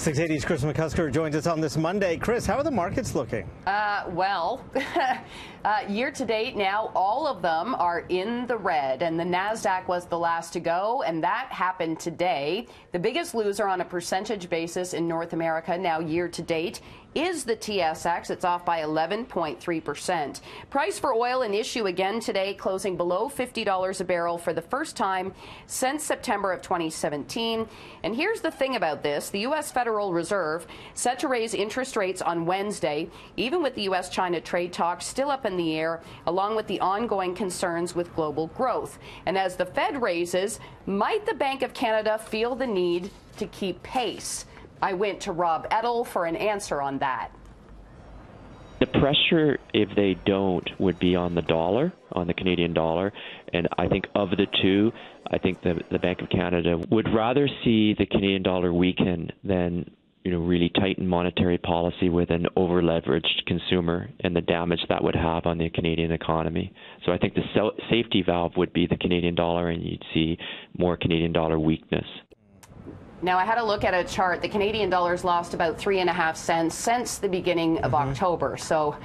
680's Chris McCusker joins us on this Monday. Chris, how are the markets looking? Year to date now, all of them are in the red, and the NASDAQ was the last to go, and that happened today. The biggest loser on a percentage basis in North America now year to date is the TSX. It's off by 11.3%. Price for oil an issue again today, closing below $50 a barrel for the first time since September of 2017. And here's the thing about this. The U.S. Federal Reserve set to raise interest rates on Wednesday, even with the U.S.-China trade talks still up in the air, along with the ongoing concerns with global growth. And as the Fed raises, might the Bank of Canada feel the need to keep pace? I went to Rob Edel for an answer on that. The pressure, if they don't, would be on the dollar, on the Canadian dollar. And I think of the two, I think the Bank of Canada would rather see the Canadian dollar weaken than really tighten monetary policy with an over-leveraged consumer and the damage that would have on the Canadian economy. So I think the safety valve would be the Canadian dollar, and you'd see more Canadian dollar weakness. Now, I had a look at a chart. The Canadian dollar's lost about 3.5 cents since the beginning of October. So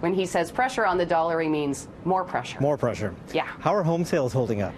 when he says pressure on the dollar, he means more pressure. More pressure. Yeah. How are home sales holding up?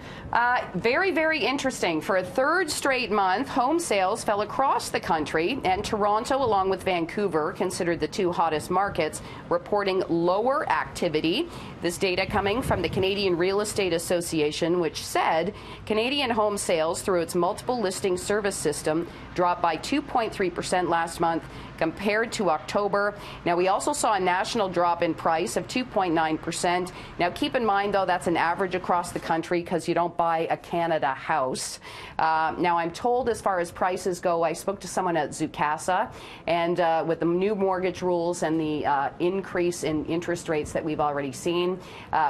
Very, very interesting. For a third straight month, home sales fell across the country, and Toronto, along with Vancouver, considered the two hottest markets, reporting lower activity. This data coming from the Canadian Real Estate Association, which said Canadian home sales through its multiple listing service system dropped by 2.3% last month compared to October. Now, we also saw a national drop in price of 2.9%. Now, keep in mind, though, that's an average across the country because you don't buy a Canada house. Now, I'm told as far as prices go, I spoke to someone at Zoocasa, and with the new mortgage rules and the increase in interest rates that we've already seen,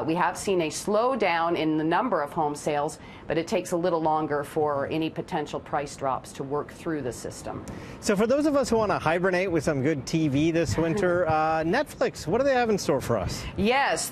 we have seen a slowdown in the number of home sales, but it takes a little longer for any potential price drops to work through the system. So for those of us who want to hibernate with some good TV this winter, Netflix, what do they have in store for us? Yes,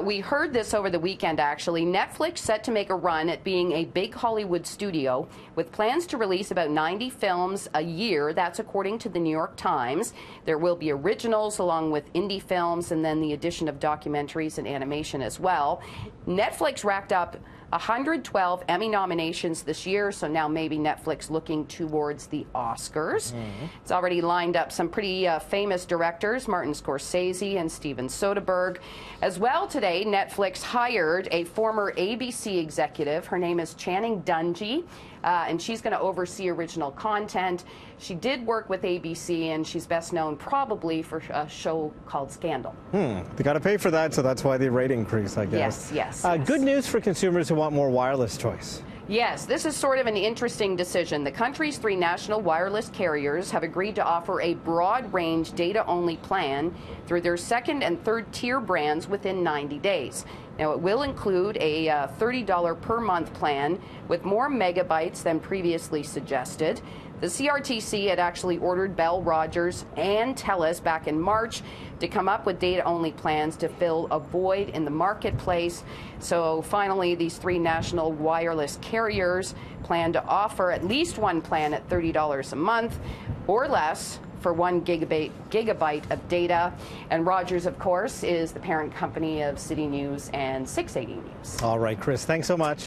we heard this over the weekend, actually. Netflix set to make a run at being a big Hollywood studio with plans to release about 90 films a year. That's according to the New York Times. There will be originals along with indie films and then the addition of documentaries and animation as well. Netflix racked up 112 Emmy nominations this year, so now maybe Netflix looking towards the Oscars. It's already lined up some pretty famous directors, Martin Scorsese and Steven Soderbergh. As well today, Netflix hired a former ABC executive. Her name is Channing Dungey, and she's going to oversee original content. She did work with ABC, and she's best known probably for a show called Scandal. They got to pay for that, so that's why the rate increase, I guess. Yes. Good news for consumers who want more wireless choice. Yes, this is sort of an interesting decision. The country's 3 national wireless carriers have agreed to offer a broad-range data-only plan through their second and third tier brands within 90 days. Now, it will include a $30 per month plan with more megabytes than previously suggested. The CRTC had actually ordered Bell, Rogers, and TELUS back in March to come up with data-only plans to fill a void in the marketplace. So finally, these 3 national wireless carriers plan to offer at least one plan at $30 a month or less for 1 gigabyte of data. And Rogers, of course, is the parent company of CityNews and 680 News. All right, Chris, thanks so much.